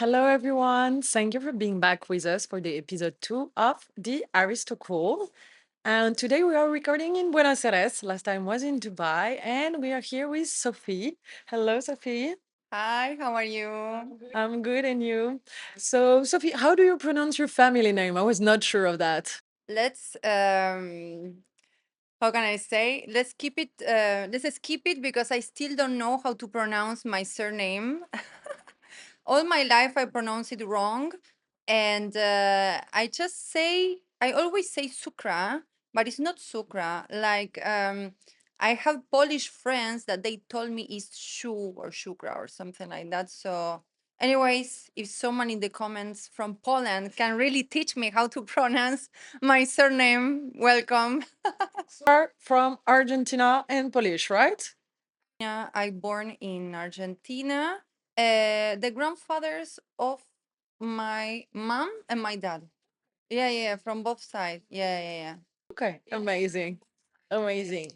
Hello, everyone. Thank you for being back with us for the episode 2 of the Aristocool. And today we are recording in Buenos Aires. Last time was in Dubai, and we are here with Sophie. Hello, Sophie. Hi, how are you? I'm good, and you? So, Sophie, how do you pronounce your family name? I was not sure of that. Let's how can I say? Let's skip it because I still don't know how to pronounce my surname. All my life I pronounce it wrong, and I always say Sucra, but it's not Sucra. I have Polish friends that they told me it's Shu or Shukra or something like that. So, anyways, if someone in the comments from Poland can really teach me how to pronounce my surname, welcome. Are from Argentina and Polish, right? Yeah, I born in Argentina. The grandfathers of my mom and my dad. Yeah, from both sides. Yeah. Okay, amazing. Amazing.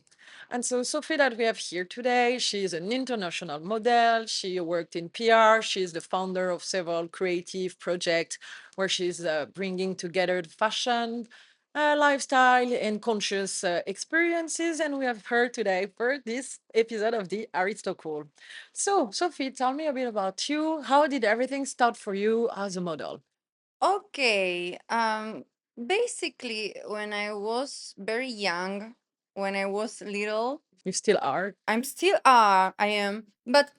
And so Sophie that we have here today, she is an international model. She worked in PR. She's the founder of several creative projects where she's bringing together the fashion, lifestyle, and conscious experiences. And we have her today for this episode of the Aristocool. So, Sophie, tell me a bit about you. How did everything start for you as a model? Okay. Basically, when I was very young, when I was little, You still are? I am, but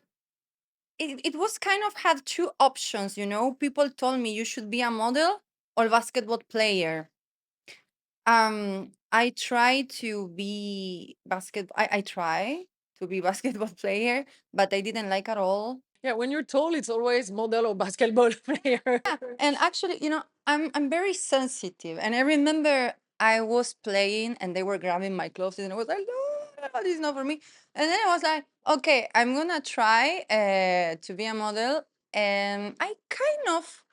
it was kind of had two options, you know. People told me you should be a model or basketball player. I try to be I try to be basketball player, but I didn't like at all. Yeah, when you're tall, it's always model or basketball player. And actually, I'm very sensitive, and I remember I was playing, and they were grabbing my clothes, and I was like, no, this is not for me. And then I was like, okay, I'm gonna try to be a model, and I kind of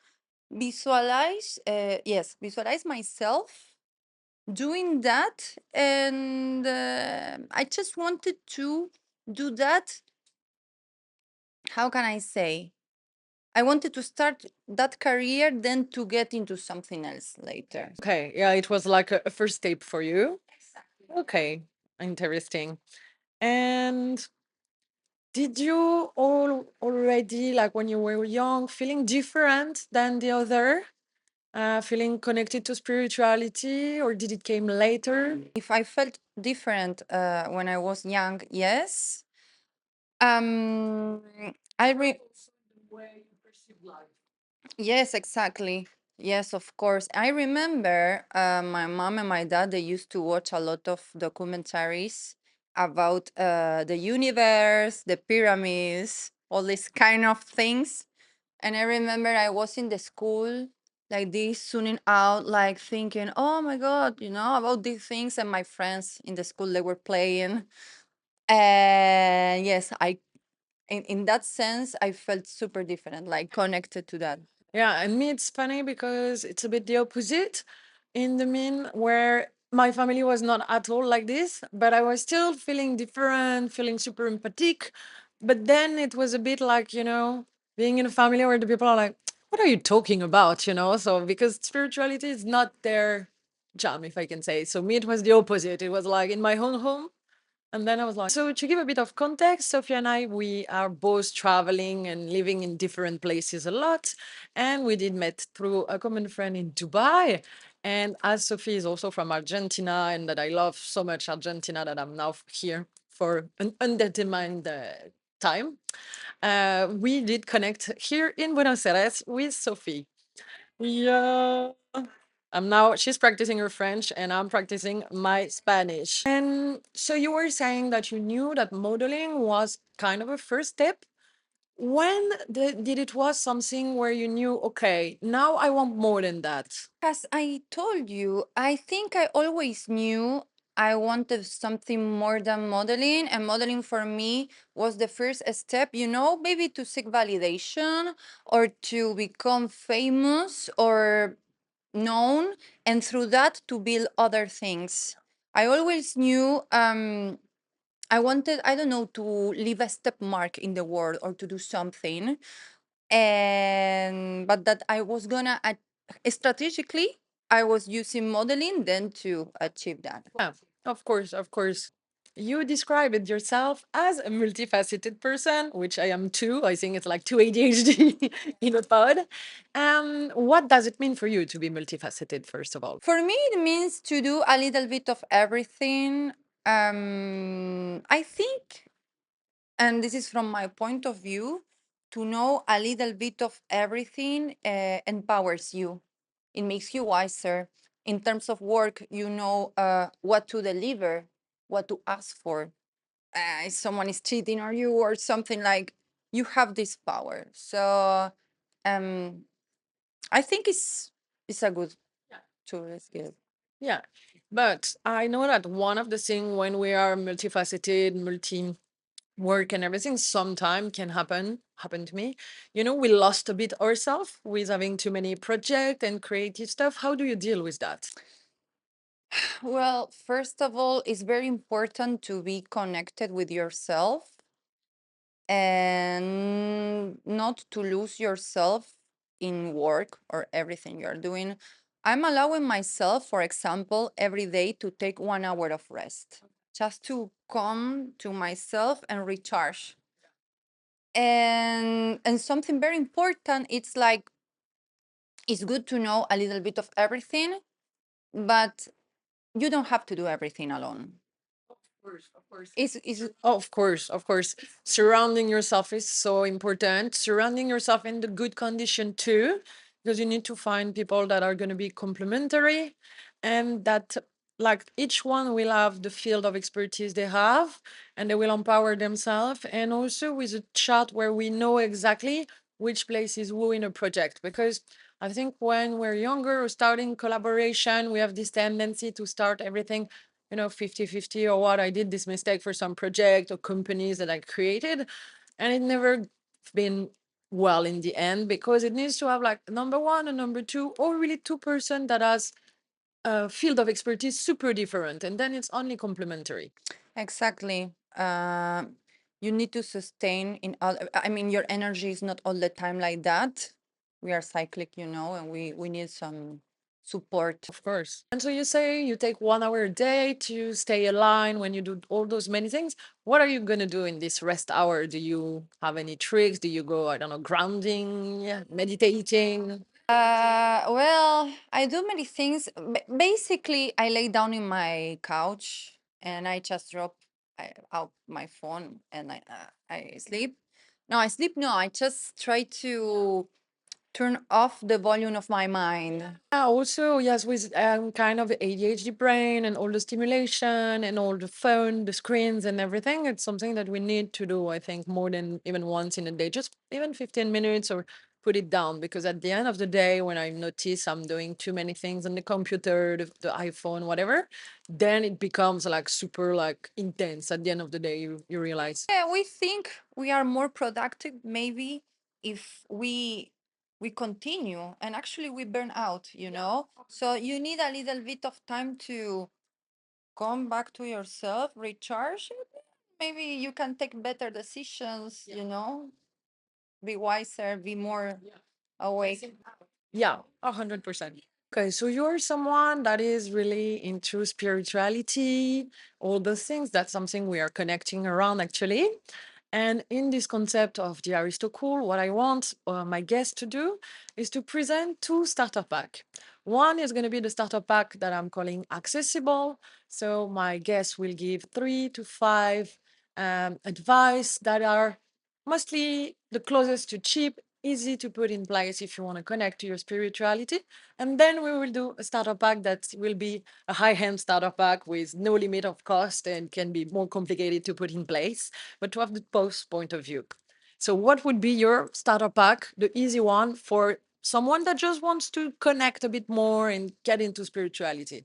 visualize myself doing that, and I just wanted to do that. How can I say? I wanted to start that career, then to get into something else later. Okay, yeah, it was like a first step for you. Okay, interesting. And did you already, like when you were young, feeling different than the other? Feeling connected to spirituality, or did it came later? If I felt different when I was young, yes. Um, I re- yes, exactly. Yes, of course. I remember my mom and my dad, they used to watch a lot of documentaries about the universe, the pyramids, all these kind of things. And I remember I was in the school like this, tuning out, like thinking, oh my God, about these things. And my friends in the school, they were playing. And yes, in that sense, I felt super different, like connected to that. Yeah, and me, it's funny because it's a bit the opposite in the mean where my family was not at all like this, but I was still feeling different, feeling super empathic. But then it was a bit like, being in a family where the people are like, what are you talking about? So because spirituality is not their jam, if I can say. So me, it was the opposite. It was like in my own home. And then I was like, so to give a bit of context, Sophia and I, we are both traveling and living in different places a lot. And we did met through a common friend in Dubai. And as Sophie is also from Argentina and that I love so much Argentina that I'm now here for an undetermined time, we did connect here in Buenos Aires with Sophie. Yeah. She's practicing her French and I'm practicing my Spanish. And so you were saying that you knew that modeling was kind of a first step. When did it was something where you knew, okay, now I want more than that? As I told you, I think I always knew I wanted something more than modeling, and modeling for me was the first step, maybe to seek validation or to become famous or known, and through that to build other things. I always knew I wanted, I don't know, to leave a step mark in the world or to do something. And but that I was gonna strategically, I was using modeling then to achieve that. Yeah, of course, of course. You describe it yourself as a multifaceted person, which I am too. I think it's like two ADHD in a pod. What does it mean for you to be multifaceted, first of all? For me, it means to do a little bit of everything. I think, and this is from my point of view, to know a little bit of everything empowers you. It makes you wiser. In terms of work, you know what to deliver, what to ask for. If someone is cheating on you or something, like, you have this power. So um, I think it's a good tool. It's good. Yeah, but I know that one of the things when we are multifaceted, multi work and everything, sometime can happen to me. We lost a bit ourselves with having too many projects and creative stuff. How do you deal with that? Well, first of all, it's very important to be connected with yourself and not to lose yourself in work or everything you're doing. I'm allowing myself, for example, every day to take 1 hour of rest, just to come to myself and recharge. And something very important, it's like, it's good to know a little bit of everything, but you don't have to do everything alone. It's Oh, of course, of course. Surrounding yourself is so important. Surrounding yourself in the good condition too, because you need to find people that are going to be complementary and that, like, each one will have the field of expertise they have and they will empower themselves. And also with a chat where we know exactly which place is who in a project. Because I think when we're younger or starting collaboration, we have this tendency to start everything 50-50, or what, I did this mistake for some project or companies that I created, and it never been well in the end, because it needs to have like number one and number two, or really two-person that has a field of expertise super different, and then it's only complementary. exactly. You need to sustain in all. I mean, your energy is not all the time like that. We are cyclic, and we need some support. Of course. And so you say you take 1 hour a day to stay aligned when you do all those many things. What are you going to do in this rest hour? Do you have any tricks? Do you go, I don't know, grounding, yeah, meditating? Well, I do many things. Basically, I lay down in my couch and I just drop out my phone and I sleep. No, I sleep. No, I just try to turn off the volume of my mind. Yeah, also, yes, with kind of ADHD brain and all the stimulation and all the phone, the screens and everything, it's something that we need to do, I think, more than even once in a day, just even 15 minutes, or put it down. Because at the end of the day, when I notice I'm doing too many things on the computer, the iPhone, whatever, then it becomes like super like intense. At the end of the day, you realize. Yeah, we think we are more productive maybe if we continue, and actually we burn out. So you need a little bit of time to come back to yourself, recharge. Maybe you can take better decisions, be wiser, be more awake. Yeah, 100%. Okay, so you're someone that is really into spirituality, all those things. That's something we are connecting around actually. And in this concept of the Aristocool, what I want my guests to do is to present two starter pack. One is going to be the starter pack that I'm calling accessible. So my guests will give 3 to 5 advice that are mostly the closest to cheap, easy to put in place if you want to connect to your spirituality. And then we will do a starter pack that will be a high-end starter pack with no limit of cost and can be more complicated to put in place, but to have the both point of view. So what would be your starter pack, the easy one for someone that just wants to connect a bit more and get into spirituality?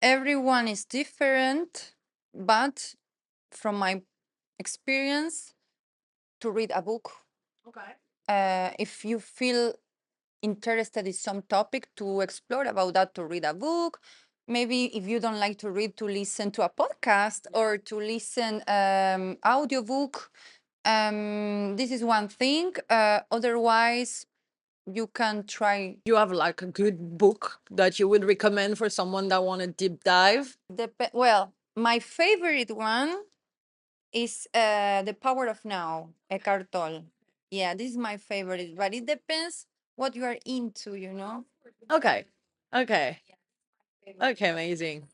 Everyone is different, but from my experience, to read a book. Okay. If you feel interested in some topic, to explore about that, to read a book. Maybe if you don't like to read, to listen to a podcast or to listen audiobook. This is one thing. Otherwise, you can try. You have like a good book that you would recommend for someone that want to deep dive? Well, my favorite one is The Power of Now, Eckhart Tolle. Yeah, this is my favorite, but it depends what you are into, you know? Okay. Okay. Okay, amazing.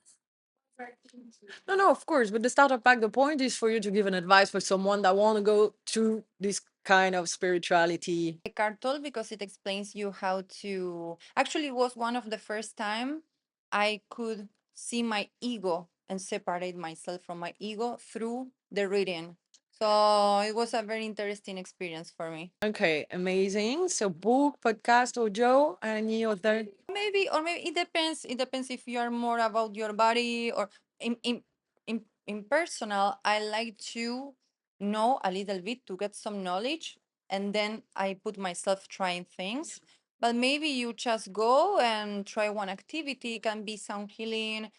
No, no, of course. But the starter pack, the point is for you to give an advice for someone that want to go to this kind of spirituality. Eckhart Tolle because it explains you how to. Actually, it was one of the first time I could see my ego and separate myself from my ego through the reading. So it was a very interesting experience for me. Okay, amazing. So book, podcast, or Joe, any other? Maybe it depends. It depends if you are more about your body or in personal. I like to know a little bit to get some knowledge, and then I put myself trying things. But maybe you just go and try one activity. It can be sound healing,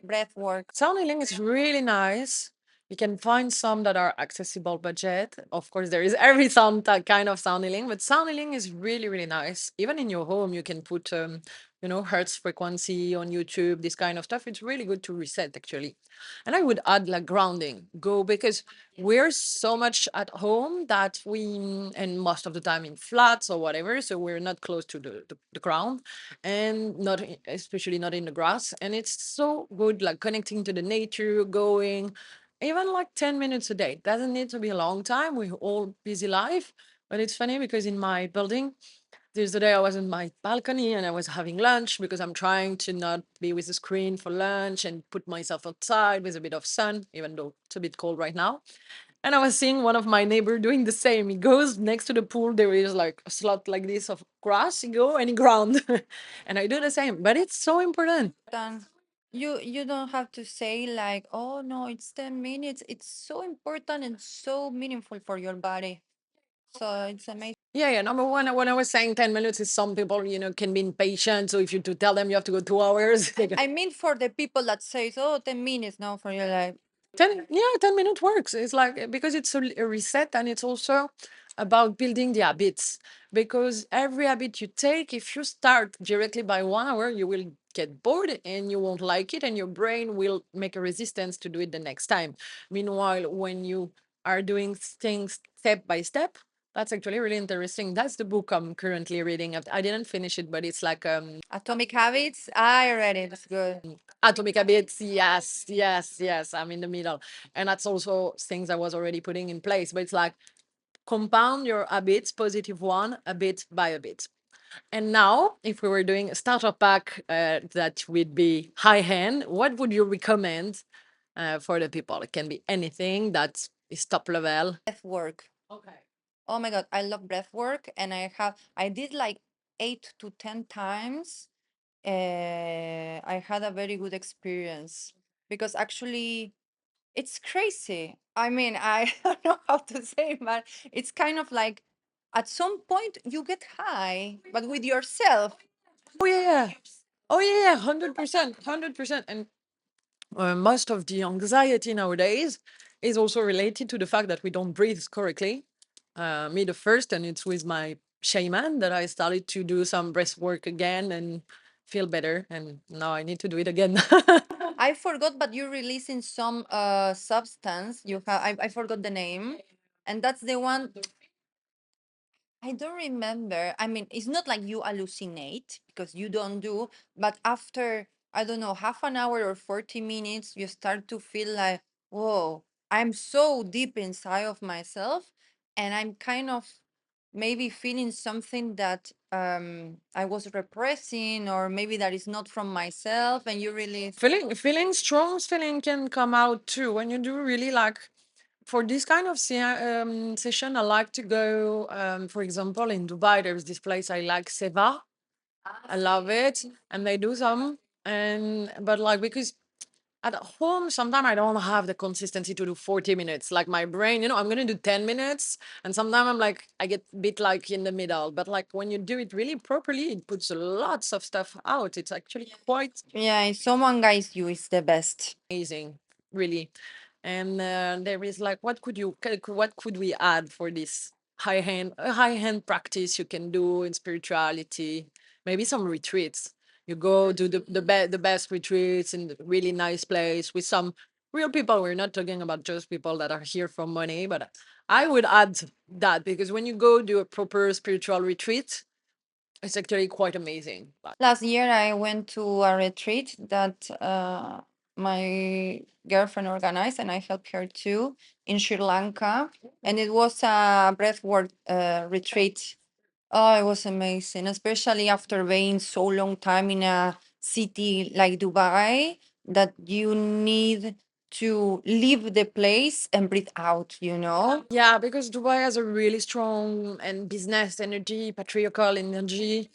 breath work. Sound healing is really nice. You can find some that are accessible budget. Of course, there is every sound kind of sound healing, but sound healing is really, really nice. Even in your home, you can put, hertz frequency on YouTube, this kind of stuff. It's really good to reset, actually. And I would add like grounding, go because we're so much at home that and most of the time in flats or whatever, so we're not close to the ground and not especially not in the grass, and it's so good like connecting to the nature, going even like 10 minutes a day. Doesn't need to be a long time, we're all busy life. But it's funny because in my building, there's the day I was in my balcony and I was having lunch because I'm trying to not be with the screen for lunch and put myself outside with a bit of sun, even though it's a bit cold right now. And I was seeing one of my neighbor doing the same. He goes next to the pool. There is like a slot like this of grass. He go and he ground, and I do the same. But it's so important. Then you don't have to say like, oh no, it's 10 minutes. It's so important and so meaningful for your body. So it's amazing. Yeah, yeah. Number one, when I was saying 10 minutes, is some people can be impatient. So if you to tell them you have to go 2 hours, they go, I mean, for the people that say, oh, 10 minutes now for your life. 10 minute works. It's like because it's a reset, and it's also about building the habits. Because every habit you take, if you start directly by 1 hour, you will get bored and you won't like it, and your brain will make a resistance to do it the next time. Meanwhile, when you are doing things step by step, that's actually really interesting. That's the book I'm currently reading. I didn't finish it, but it's like Atomic Habits. I read it. It's good. Atomic Habits. Yes, yes, yes. I'm in the middle. And that's also things I was already putting in place. But it's like compound your habits, positive one, a bit by a bit. And now, if we were doing a starter pack that would be high end, what would you recommend for the people? It can be anything that is top level. Breath work. Okay. Oh my God. I love breath work. And I did like 8 to 10 times. I had a very good experience because actually it's crazy. I mean, I don't know how to say, but it's kind of like at some point you get high, but with yourself. Oh, yeah, yeah. Oh, yeah, yeah. 100%. 100%. And most of the anxiety nowadays is also related to the fact that we don't breathe correctly. Me the first, and it's with my shaman that I started to do some breath work again and feel better. And now I need to do it again. I forgot, but you're releasing some substance. I forgot the name, and that's the one I don't remember. I mean, it's not like you hallucinate because you don't do, but after, I don't know, half an hour or 40 minutes, you start to feel like, whoa, I'm so deep inside of myself. And I'm kind of maybe feeling something that I was repressing, or maybe that is not from myself. And you really, Feeling strong feeling can come out too when you do really like for this kind of session. I like to go, for example, in Dubai. There's this place I like, Seva. I love it, and they do some. And but like because at home, sometimes I don't have the consistency to do 40 minutes. Like my brain, I'm gonna do 10 minutes, and sometimes I'm like I get a bit like in the middle. But like when you do it really properly, it puts lots of stuff out. It's actually quite yeah, if someone guides you, is the best. amazing, really. And there is like, what could we add for this high hand practice you can do in spirituality? Maybe some retreats. You go do the best retreats in the really nice place with some real people. We're not talking about just people that are here for money, but I would add that, because when you go do a proper spiritual retreat, it's actually quite amazing. Last year, I went to a retreat that my girlfriend organized, and I helped her too in Sri Lanka. And it was a breathwork retreat. Oh, it was amazing, especially after being so long time in a city like Dubai, that you need to leave the place and breathe out, you know? Yeah, because Dubai has a really strong and business energy, patriarchal energy.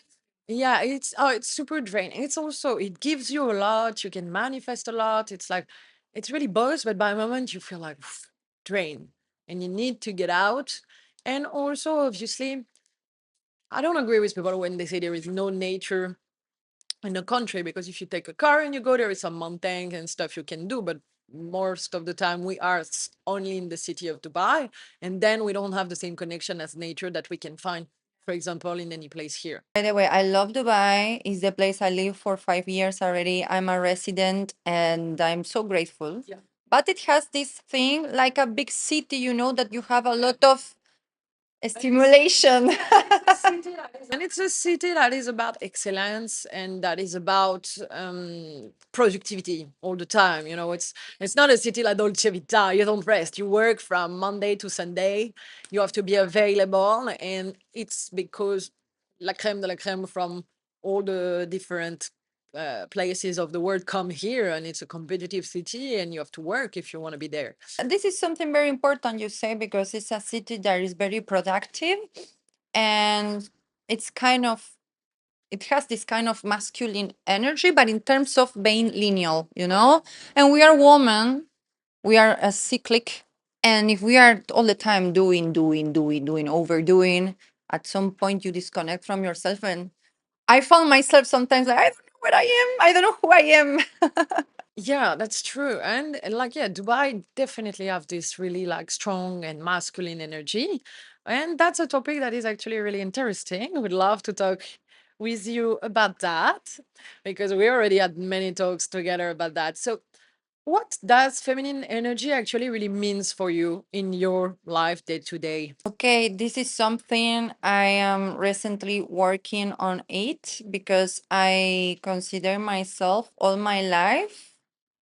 Yeah, it's super draining. It's also, it gives you a lot. You can manifest a lot. It's like, it's really both, but by moment you feel like drained and you need to get out. And also, obviously, I don't agree with people when they say there is no nature in the country, because if you take a car and you go, there is some mountains and stuff you can do, but most of the time we are only in the city of Dubai, and then we don't have the same connection as nature that we can find, for example, in any place here. By the way, I love Dubai. It's the place I live for 5 years already. I'm a resident and I'm so grateful. Yeah. But it has this thing like a big city, you know, that you have a lot of stimulation. And it's a city that is about excellence and that is about productivity all the time. You know, it's not a city like Dolce Vita. You don't rest. You work from Monday to Sunday. You have to be available, and it's because la crème de la crème from all the different places of the world come here, and it's a competitive city, and you have to work if you want to be there. This is something very important you say, because it's a city that is very productive, and it's kind of, it has this kind of masculine energy, but in terms of being lineal, you know. And we are women, we are a cyclic, and if we are all the time doing, overdoing, at some point you disconnect from yourself. And I found myself sometimes like, I don't know where I am, I don't know who I am. Yeah, that's true. And like, yeah, Dubai definitely have this really like strong and masculine energy. And that's a topic that is actually really interesting. Would love to talk with you about that, because we already had many talks together about that. So what does feminine energy actually really means for you in your life day to day? Okay, this is something I am recently working on it, because I consider myself all my life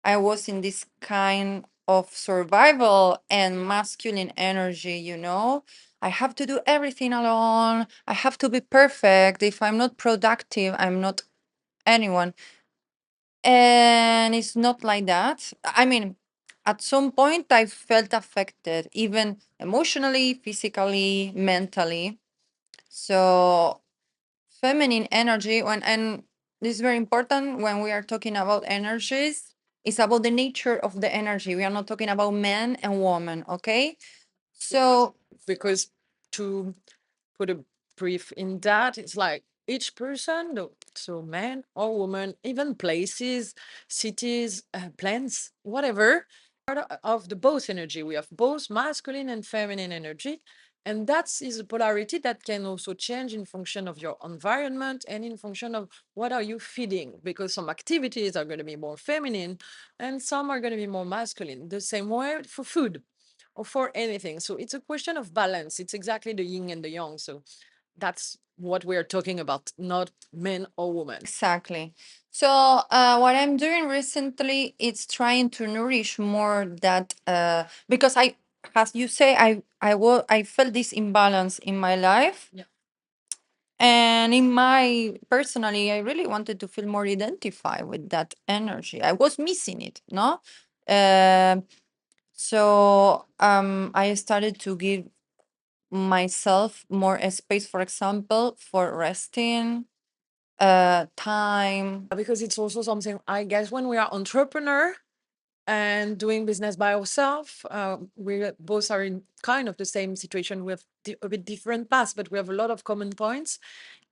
I was in this kind of survival and masculine energy, you know. I have to do everything alone. I have to be perfect. If I'm not productive, I'm not anyone. And it's not like that. I mean, at some point, I felt affected, even emotionally, physically, mentally. So, feminine energy, and this is very important when we are talking about energies, it's about the nature of the energy. We are not talking about man and woman, okay? So Because to put a brief in that, it's like each person, so man or woman, even places, cities, plants, whatever, of the both energy. We have both masculine and feminine energy. And that is a polarity that can also change in function of your environment and in function of what are you feeding, because some activities are going to be more feminine and some are going to be more masculine. The same way for food or for anything. So it's a question of balance. It's exactly the yin and the yang. So that's what we're talking about, not men or women. exactly. So what I'm doing recently is trying to nourish more that, because I, as you say, I felt this imbalance in my life. Yeah. And in my personally, I really wanted to feel more identified with that energy. I was missing it, no? Um So I started to give myself more space, for example, for resting, time. Because it's also something, I guess, when we are entrepreneur and doing business by ourselves, we both are in kind of the same situation with a bit different paths, but we have a lot of common points.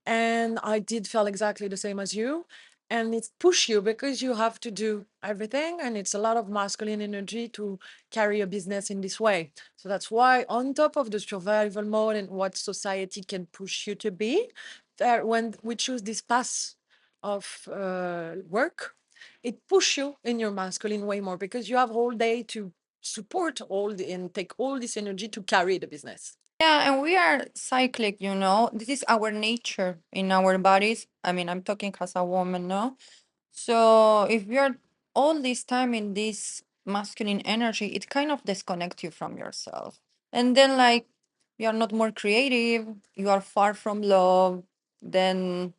And I did feel exactly the same as you. and it's push you because you have to do everything, and it's a lot of masculine energy to carry a business in this way. So that's why, on top of the survival mode and what society can push you to be, that when we choose this path of work, it push you in your masculine way more because you have whole day to support all the and take all this energy to carry the business. Yeah, and we are cyclic, you know. This is our nature in our bodies. I mean, I'm talking as a woman, no? So if you're all this time in this masculine energy, it kind of disconnects you from yourself. And then like you're not more creative, you are far from love, then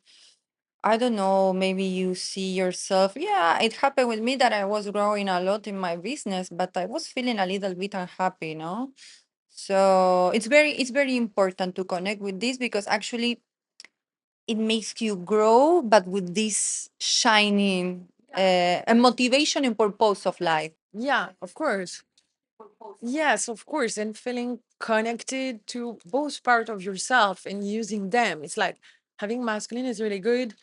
I don't know, maybe you see yourself. Yeah, it happened with me that I was growing a lot in my business, but I was feeling a little bit unhappy, no? So it's very important to connect with this because actually it makes you grow, but with this shining and motivation and purpose of life. Yeah, of course. Yes, of course. And feeling connected to both part of yourself and using them. It's like having masculine is really good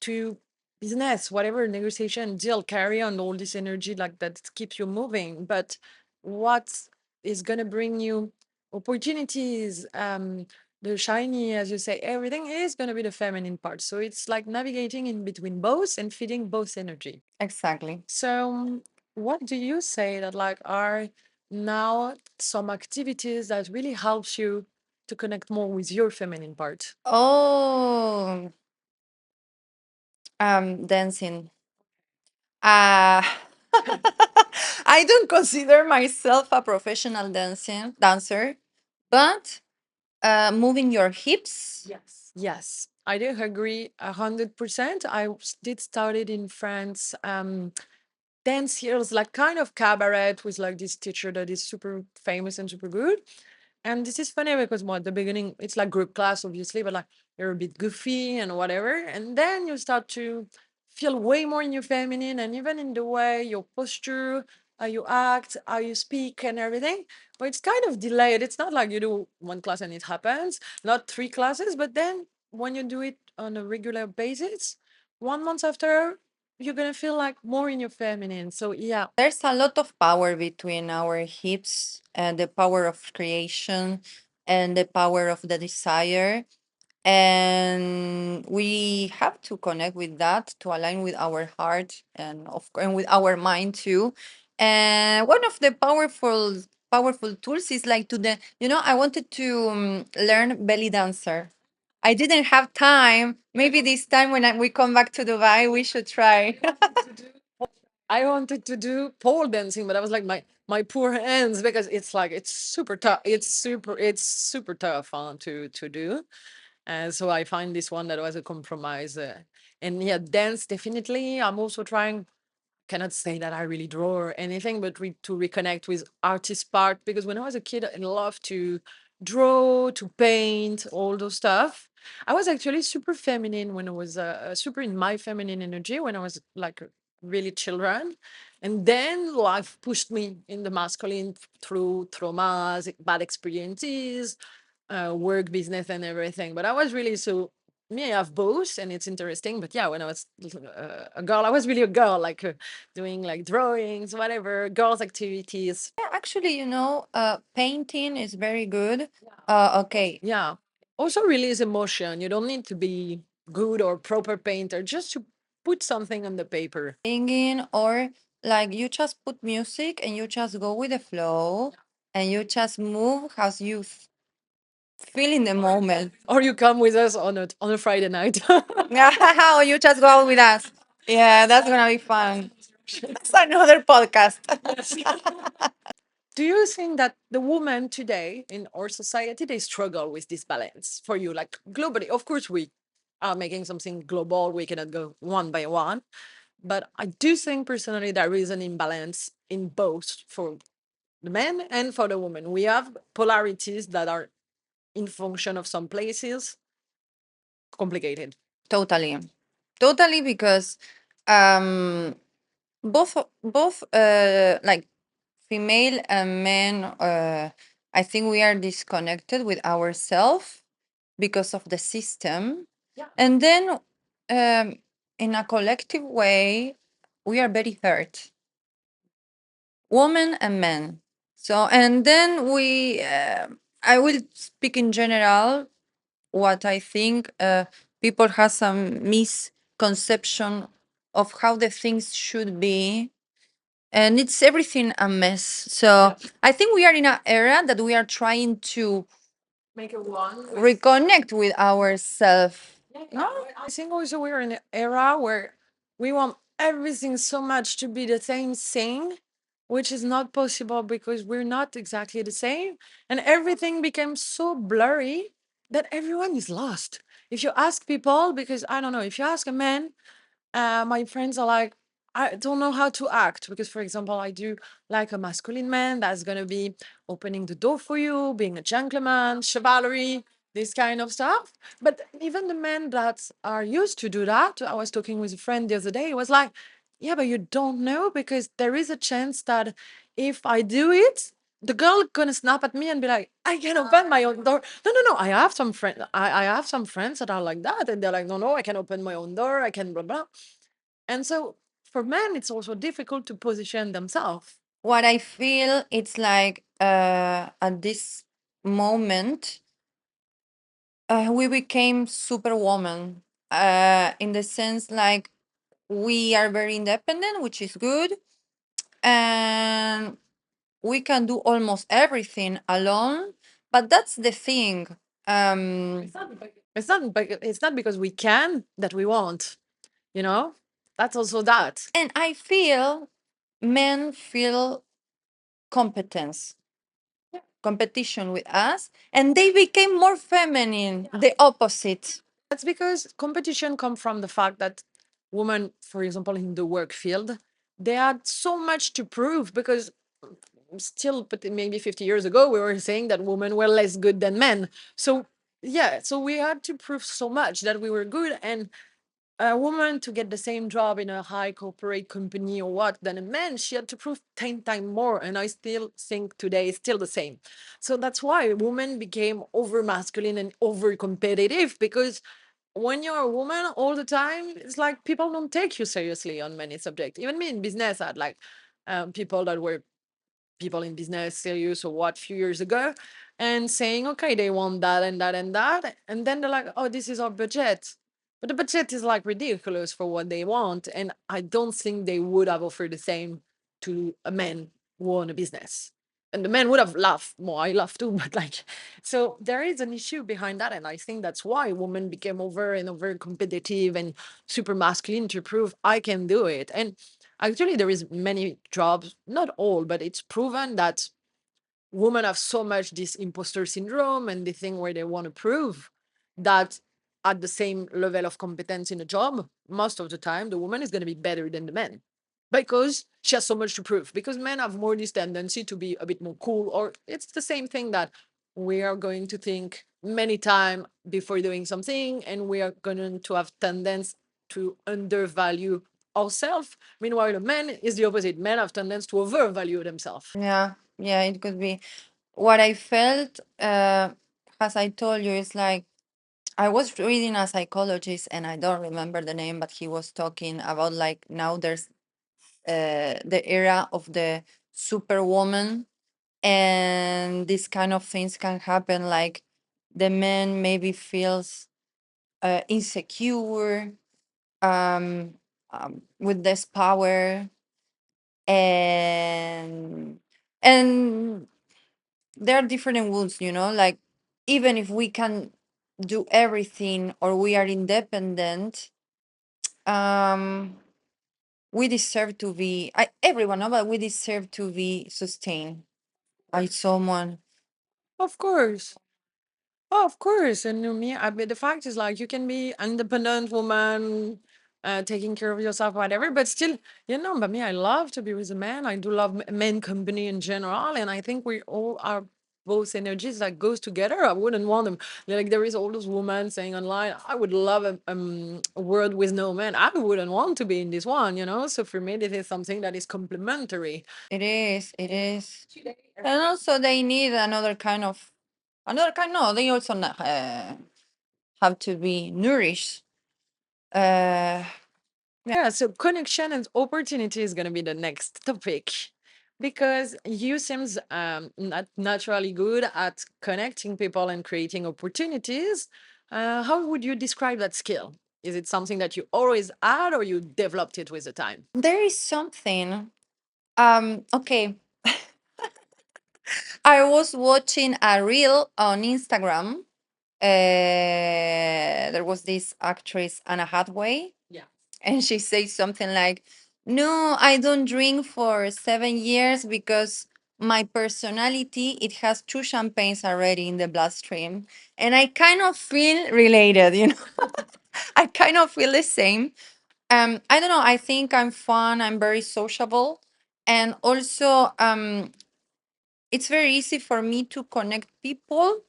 to business, whatever negotiation, deal, carry on all this energy like that keeps you moving. But what is gonna bring you opportunities, the shiny, as you say, everything is gonna be the feminine part. So it's like navigating in between both and feeding both energy. Exactly. So, what do you say that like are now some activities that really helps you to connect more with your feminine part? Oh, dancing. Uh, I don't consider myself a professional dancing dancer, but moving your hips. Yes, I do agree 100%. Did started in France. Dance here is like kind of cabaret with like this teacher that is super famous and super good. And this is funny because at the beginning it's like group class, obviously, but like you're a bit goofy and whatever. And then you start to feel way more in your feminine and even in the way your posture, how you act, how you speak and everything. But it's kind of delayed. It's not like you do one class and it happens, not three classes, but then when you do it on a regular basis, 1 month after, you're gonna feel like more in your feminine. So yeah. There's a lot of power between our hips and the power of creation and the power of the desire. And we have to connect with that to align with our heart and with our mind too. And one of the powerful tools is like to the I wanted to learn belly dancer. I didn't have time. Maybe this time when we come back to Dubai, we should try. I wanted to do pole dancing, but I was like my poor hands because it's like it's super tough. It's super tough to do. And so I find this one that was a compromise. And yeah, dance definitely. I'm also trying, cannot say that I really draw or anything, but to reconnect with artist part because when I was a kid, I loved to draw, to paint, all those stuff. I was actually super feminine when I was super in my feminine energy when I was like really children, and then life pushed me in the masculine through traumas, bad experiences, work, business, and everything. But I was really so me. I have both, and it's interesting. But yeah, when I was a girl, I was really a girl, like doing like drawings, whatever, girls' activities. Yeah, actually, painting is very good. Okay, Yeah. Also, release emotion. You don't need to be good or proper painter, just to put something on the paper. singing or like you just put music and you just go with the flow and you just move as you feel in the moment. Or you come with us on a Friday night. Yeah, or you just go out with us. Yeah, that's gonna be fun. That's another podcast. Do you think that the women today in our society they struggle with this balance for you, like globally? Of course, we are making something global. We cannot go one by one, but I do think personally there is an imbalance in both for the men and for the women. We have polarities that are in function of some places complicated. Totally. Totally because um both like female and men I think we are disconnected with ourselves because of the system. Yeah. And then um in a collective way, we are very hurt, women and men. So, and then I will speak in general what I think people have some misconception of how the things should be, and it's everything a mess. So I think we are in an era that we are trying to Make it one. reconnect with ourselves. No, I think also we're in an era where we want everything so much to be the same thing, which is not possible because we're not exactly the same. And everything became so blurry that everyone is lost. If you ask people, because I don't know, if you ask a man, my friends are like, I don't know how to act because, for example, I do like a masculine man that's gonna be opening the door for you, being a gentleman, chivalry, this kind of stuff. But even the men that are used to do that, I was talking with a friend the other day, he was like, yeah, but you don't know because there is a chance that if I do it, the girl gonna snap at me and be like, I can open my own door. No, no, no. I have some friends. I have some friends that are like that, and they're like, no, no, I can open my own door. I can blah blah. And so for men, it's also difficult to position themselves. what I feel it's like at this moment we became superwoman in the sense like we are very independent, which is good, and we can do almost everything alone. But that's the thing. Um, It's not because we can that we want, you know? That's also that. and I feel men feel competence, competition with us, and they became more feminine, the opposite. That's because competition comes from the fact that women, for example, in the work field, they had so much to prove because still, but maybe 50 years ago, we were saying that women were less good than men. So, yeah, so we had to prove so much that we were good. And a woman to get the same job in a high corporate company or what than a man, she had to prove 10 times more. And I still think today is still the same. So that's why women became over masculine and over competitive because when you're a woman all the time, it's like people don't take you seriously on many subjects. Even me in business, I had like people that were people in business serious or what few years ago and saying, okay, they want that and that and that. And then they're like, oh, this is our budget. But the budget is like ridiculous for what they want. And I don't think they would have offered the same to a man who own a business. And the man would have laughed more. I laugh too, but like, so there is an issue behind that. And I think that's why women became over and over competitive and super masculine to prove I can do it. And actually, there is many jobs, not all, but it's proven that women have so much this imposter syndrome and the thing where they want to prove that at the same level of competence in a job, most of the time, the woman is going to be better than the man because she has so much to prove. Because men have more this tendency to be a bit more cool, or it's the same thing that we are going to think many times before doing something, and we are going to have tendency to undervalue ourselves. Meanwhile, a man is the opposite. Men have tendency to overvalue themselves. Yeah, yeah, it could be. What I felt, as I told you, is like I was reading a psychologist, and I don't remember the name, but he was talking about like now there's the era of the superwoman, and these kind of things can happen. Like the man maybe feels insecure, um, with this power, and and there are different wounds, like even if we can do everything or we are independent, um we deserve to be everyone, no, but we deserve to be sustained by someone. Of course. Oh, of course. And me, I mean, the fact is like you can be independent woman, taking care of yourself, whatever, but still, but me, I love to be with a man. I do love men company in general. And I think we all are both energies that goes together. I wouldn't want them. Like there is all those women saying online, I would love a world with no men. I wouldn't want to be in this one. So for me, this is something that is complementary. It is and also they need another kind, no, they also have to be nourished, uh Yeah, so connection and opportunity is going to be the next topic because you seems not naturally good at connecting people and creating opportunities. How would you describe that skill? Is it something that you always had or you developed it with the time? There is something. Okay, I was watching a reel on Instagram. There was this actress Anna Hathaway, Yeah. and she says something like, "No, I don't drink for 7 years because my personality it has two champagnes already in the bloodstream," and I kind of feel related. I kind of feel the same. I don't know. I think I'm fun. I'm very sociable, and also it's very easy for me to connect people.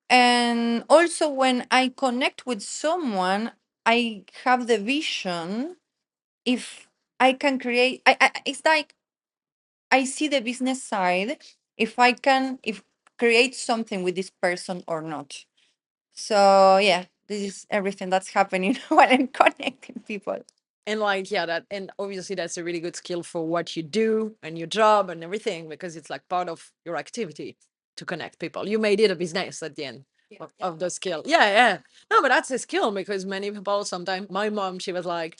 And also, when I connect with someone, I have the vision if I can create. It's like I see the business side if I can if create something with this person or not. So yeah, this is everything that's happening when I'm connecting people. And like, yeah, that, and obviously that's a really good skill for what you do and your job and everything because it's like part of your activity to connect people. You made it a business at the end of the skill. Yeah, yeah. No, but that's a skill because many people sometimes, my mom, she was like,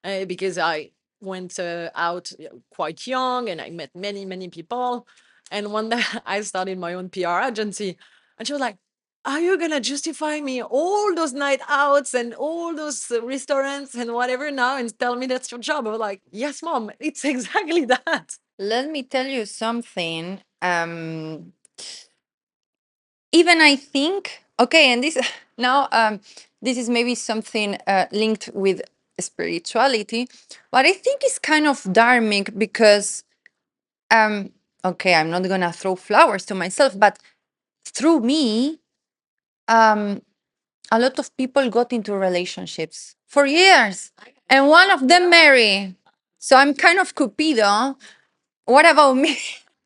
because I went out quite young and I met many, many people. And one day I started my own PR agency and she was like, are you gonna justify me all those night outs and all those restaurants and whatever now and tell me that's your job? I was like, yes, mom, it's exactly that. Let me tell you something. Even I think, okay, and this now this is maybe something linked with spirituality, but I think it's kind of dharmic because um okay, I'm not gonna throw flowers to myself, but through me, um a lot of people got into relationships for years and one of them marry. So I'm kind of Cupido. What about me?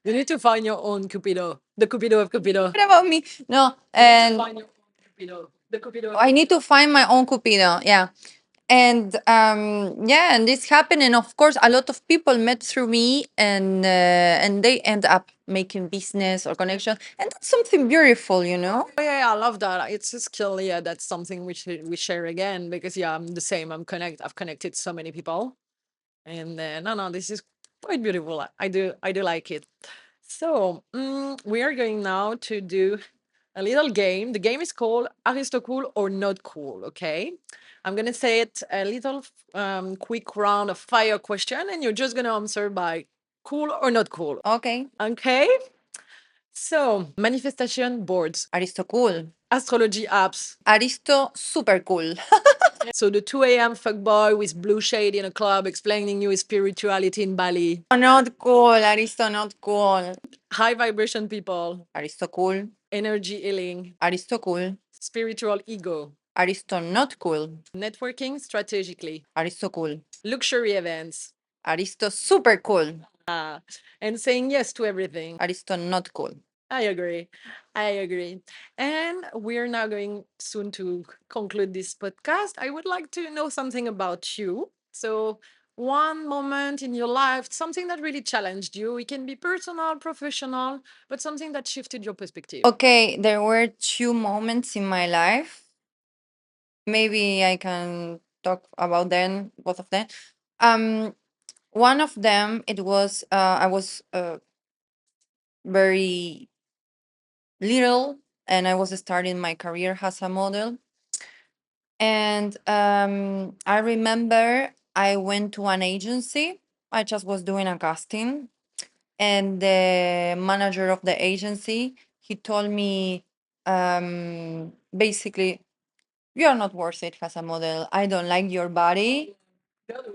You need to find your own Cupido, the Cupido of Cupido. What about me? No, You need to and find your own Cupido, the Cupido of I need Cupido. to find my own Cupido. Yeah. And yeah, and this happened, and of course, a lot of people met through me, and they end up making business or connection, and that's something beautiful. Oh, yeah, yeah, I love that. It's a skill. Yeah, that's something we share again because yeah, I'm the same. I've connected so many people, and no, no, this is quite beautiful. I do like it. So we are going now to do a little game. The game is called Aristocool or not cool. Okay, I'm gonna say it a little quick round of fire question, and you're just gonna answer by cool or not cool. Okay. Okay. So manifestation boards, Aristocool. astrology apps. Aristo super cool. So the 2 a.m. fuckboy with blue shade in a club explaining you his spirituality in Bali. Not cool. Aristo not cool. High vibration people, Aristo cool. energy healing, Aristo cool. spiritual ego, Aristo not cool. networking strategically, Aristo cool. luxury events, Aristo super cool. and saying yes to everything. Aristo not cool. I agree. I agree. And we're now going soon to conclude this podcast. I would like to know something about you. So, one moment in your life, something that really challenged you. It can be personal, professional, but something that shifted your perspective. Okay, there were two moments in my life. Maybe I can talk about them, both of them. Um, One of them, it was I was very little, and I was starting my career as a model. And I remember I went to an agency. I just was doing a casting, and the manager of the agency he told me basically, you are not worth it as a model. I don't like your body.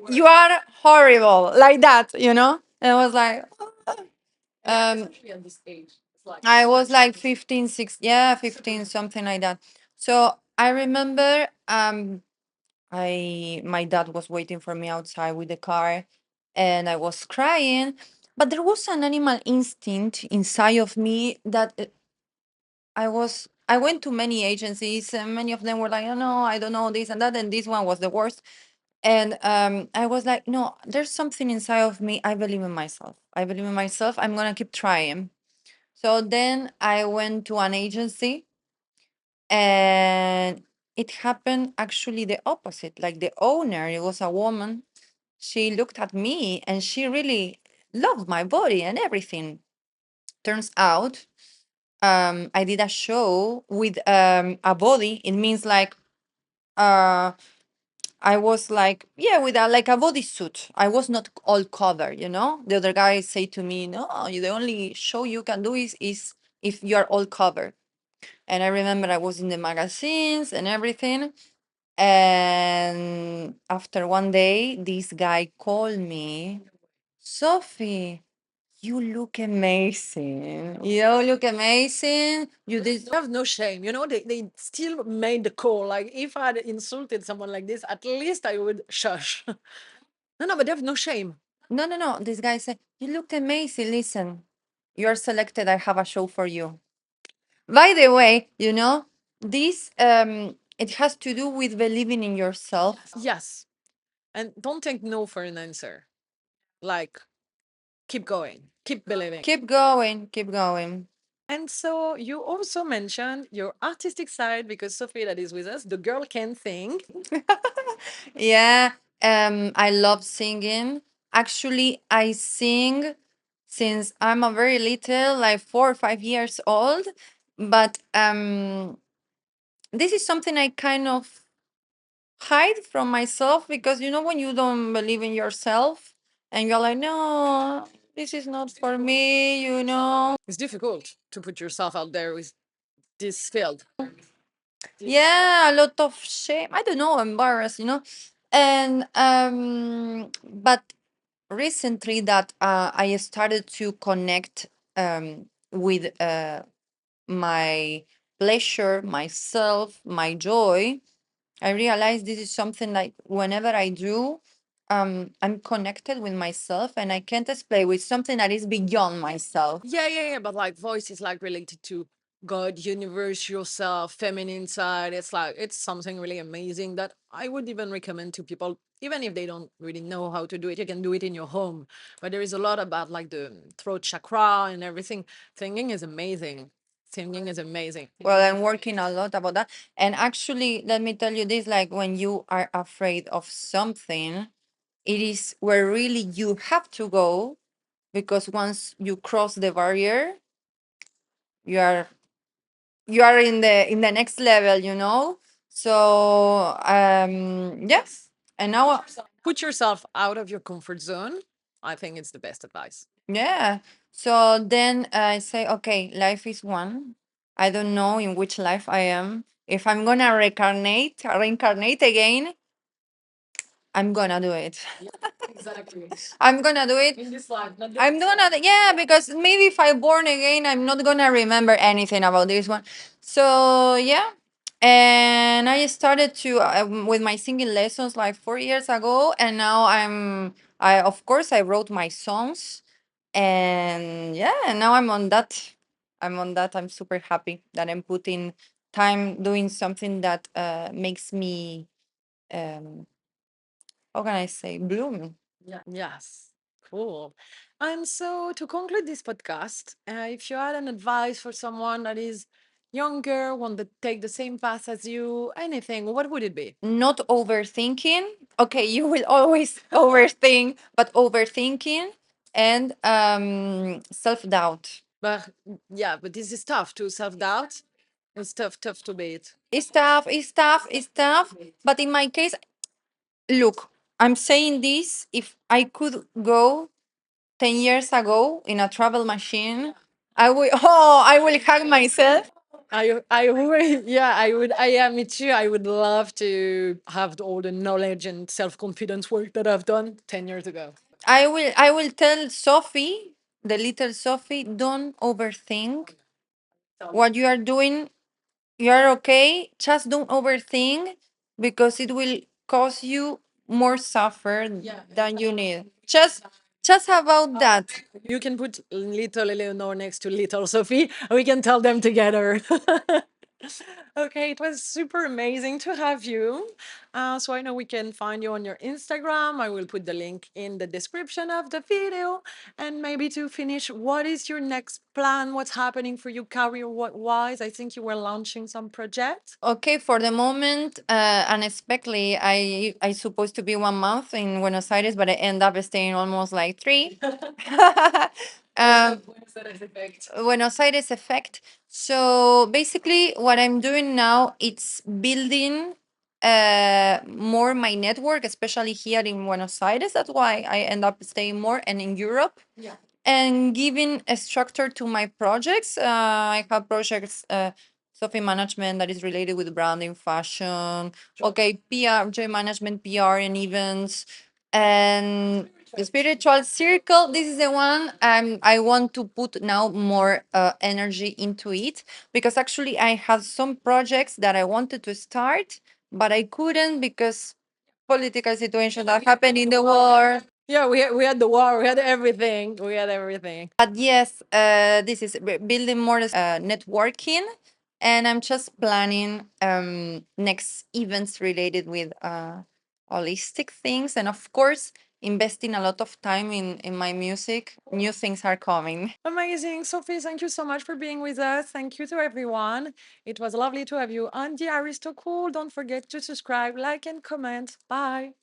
You are horrible, like that. And I was like, Especially at this age. It's like I was such a like 15, 16, yeah, 15, something like that. So I remember my dad was waiting for me outside with the car, and I was crying, but there was an animal instinct inside of me that I went to many agencies, and many of them were like, oh no, I don't know this and that, and this one was the worst. And I was like, no, there's something inside of me. I believe in myself. I believe in myself. I'm gonna keep trying. So then I went to an agency, and it happened actually the opposite. Like the owner, it was a woman. She looked at me and she really loved my body and everything. Turns out, I did a show with a body. It means like uh, I was like, yeah, with a like a bodysuit. I was not all covered, you know. The other guy say to me, no, the only show you can do is if you are all covered. And I remember I was in the magazines and everything. And after one day, this guy called me, Sophie, you look amazing. You look amazing. You did. They have no shame. You know, they still made the call. Like if I had insulted someone like this, at least I would shush. No, no, but they have no shame. No, no, no. This guy said, you look amazing. Listen, you're selected. I have a show for you. By the way, you know, this it has to do with believing in yourself. Yes. And don't take no for an answer. Like, keep going, keep believing. Keep going, keep going. And so you also mentioned your artistic side because Sophie, that is with us, the girl can sing. Yeah, I love singing. Actually, I sing since I'm a very little, like 4 or 5 years old. But this is something I kind of hide from myself because you know when you don't believe in yourself and you're like, no, this is not for me, you know. It's difficult to put yourself out there with this field. Yeah, a lot of shame. I don't know, embarrassed, you know. And but recently that I started to connect with my pleasure, myself, my joy. I realized this is something like whenever I do, I'm connected with myself and I can't explain with something that is beyond myself. Yeah, yeah, yeah. But like voice is like related to God, universe, yourself, feminine side. It's like it's something really amazing that I would even recommend to people, even if they don't really know how to do it. You can do it in your home. But there is a lot about like the throat chakra and everything. Singing is amazing. Singing is amazing. Well, I'm working a lot about that. And actually, let me tell you this, like when you are afraid of something, it is where really you have to go because once you cross the barrier, you are in the next level, you know. So yes, and now Put yourself out of your comfort zone. I think it's the best advice. yeah. So then I say, okay, life is one. I don't know in which life I am. If I'm gonna reincarnate again, I'm gonna do it. Exactly. I'm gonna do it. In this life, not the I'm gonna, yeah, because maybe if I born again, I'm not gonna remember anything about this one. So yeah, and I started to with my singing lessons like 4 years ago, and now I of course I wrote my songs, and yeah, and now I'm on that. I'm on that. I'm super happy that I'm putting time doing something that makes me how can I say bloom. Yes, cool. And so to conclude this podcast, if you had an advice for someone that is younger, want to take the same path as you, anything, what would it be? Not overthinking. Okay, you will always overthink, but overthinking and self-doubt. But yeah, but this is tough to self-doubt. It's tough to beat. It's tough, it's tough, it's tough. But in my case, look, I'm saying this if I could go 10 years ago in a travel machine, I will oh, I will hug myself. I would, yeah, I would, yeah, me too. I would love to have all the knowledge and self-confidence work that I've done 10 years ago. I will tell Sophie, the little Sophie, don't overthink what you are doing. You're okay. Just don't overthink because it will cause you more suffer than you need. Just about that. You can put little Eleanor next to little Sophie. We can tell them together. Okay, it was super amazing to have you. So I know we can find you on your Instagram. I will put the link in the description of the video. And maybe to finish, what is your next plan? What's happening for you career wise? I think you were launching some project. Okay, for the moment, unexpectedly, I supposed to be 1 month in Buenos Aires, but I end up staying almost like three. um, Buenos Aires effect. Buenos Aires effect. So basically, what I'm doing now it's building more my network, especially here in Buenos Aires. That's why I end up staying more, and in Europe, Yeah. and giving a structure to my projects. I have projects. Sophie management that is related with branding, fashion. Okay, PR, joy management, PR, and events, and the spiritual circle. This is the one I want to put now more energy into it, because actually I have some projects that I wanted to start, but I couldn't because political situation that happened in the world. Yeah, we had the war, we had everything. We had everything. But yes, this is building more networking, and I'm just planning next events related with holistic things, and of course, investing a lot of time in my music. New things are coming. Amazing. Sophie, thank you so much for being with us. Thank you to everyone. It was lovely to have you on the Aristocool. Don't forget to subscribe, like, and comment. Bye.